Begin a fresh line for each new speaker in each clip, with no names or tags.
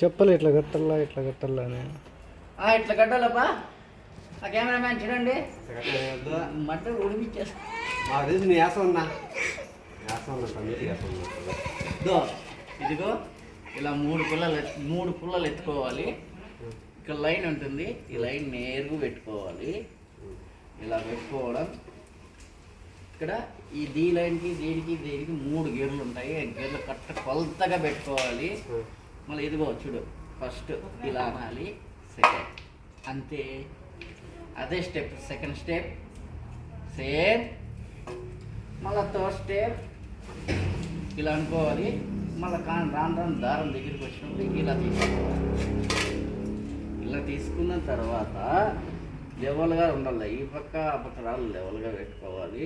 చెప్పలే ఇట్లా కట్టాలా ఇట్లా కట్టాలా అని.
ఇట్లా కట్టాలబ్బా. ఆ కెమెరామ్యాన్ చూడండి, మట్ట ఉడిపించేస్తా.
మాకు తెలిసి నీ వేసం ఉన్నా
ఇదిగో ఇలా మూడు పుల్లలు ఎత్తుకోవాలి. ఇక్కడ లైన్ ఉంటుంది, ఈ లైన్ నేరుగా పెట్టుకోవాలి. ఇలా పెట్టుకోవడం. ఇక్కడ ఈ దీ లైన్కి దీనికి 3 గేర్లు ఉంటాయి. ఆ గేర్లు కొలతగా పెట్టుకోవాలి. మళ్ళీ ఇదిగో చూడు, ఫస్ట్ ఇలా అనాలి, సెకండ్ అంతే. అదే స్టెప్, సెకండ్ స్టెప్ సేమ్. మళ్ళీ థర్డ్ స్టెప్ ఇలా అనుకోవాలి. మళ్ళీ రాను దారం దగ్గరికి వచ్చినప్పుడు ఇలా తీసుకోవాలి. ఇలా తీసుకున్న తర్వాత లెవెల్గా ఉండాలి. ఈ పక్క ఆ పక్క రాళ్ళు లెవెల్గా పెట్టుకోవాలి.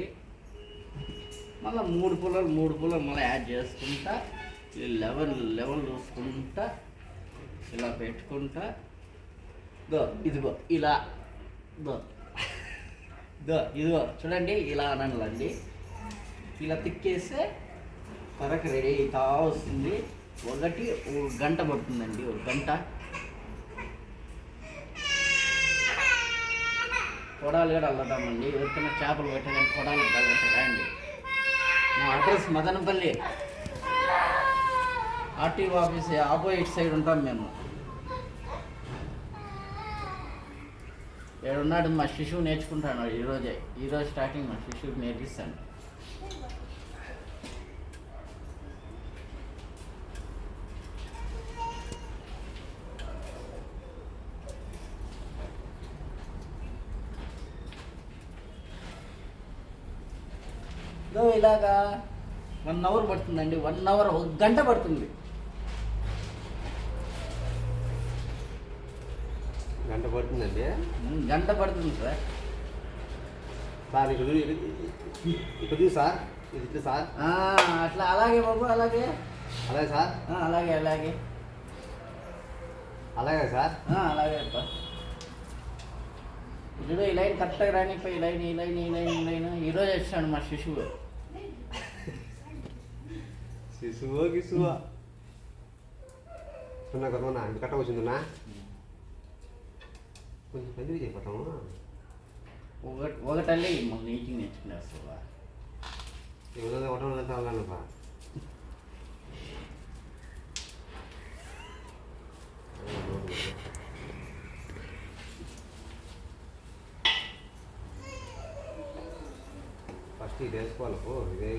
మళ్ళీ 3 పుల్లలు మళ్ళీ యాడ్ చేసుకుంటా, లెవెల్ చూసుకుంటా ఇలా పెట్టుకుంటా. ఇదిగో ఇలా ఇదిగో చూడండి, ఇలా అనండి. ఇలా తిక్కేస్తే కరెక్ట్ రెడీ అవుతా వస్తుంది. ఒక గంట పడుతుందండి, 1 గంట. కొడాలు కూడా అల్లదామండి. ఎవరికైనా చేపలు పెట్టడానికి కొడాలు కావాలంటే రండి. మా address Madanapalle, RTO office opposite side ఉంటాం మేము. ఏడున్నాడు మా శిశువు నేర్చుకుంటాను ఈరోజు స్టార్టింగ్ మా శిశువుకి నేర్పిస్తాను. ఇలాగా 1 అవర్ పడుతుందండి. 1 అవర్, 1 గంట పడుతుంది.
గంట పడుతుందండి.
గంట పడుతుంది సార్.
సార్ ఇక్కడ సార్, ఇది సార్
అట్లా అలాగే బాబు, అలాగే
సార్,
అలాగే
సార్,
అలాగే అబ్బా. ఇప్పుడు ఈ లైన్ కరెక్ట్గా రానిపోయి ఈ లైన్ ఈరోజు వచ్చాడు మా శిశువు.
గిసువా సున్నా కదన్నా, ఇంత కట్ట వచ్చిందన్నా. కొంచెం పెద్దవి చేయటము
ఒకటల్లి మళ్ళీ నీటింగ్ నేర్చుకునేస్తావా?
ఏదో ఒకటి కావాలన్నప్పా. ఫస్ట్ ఇది వేసుకోవాలి. ఇదే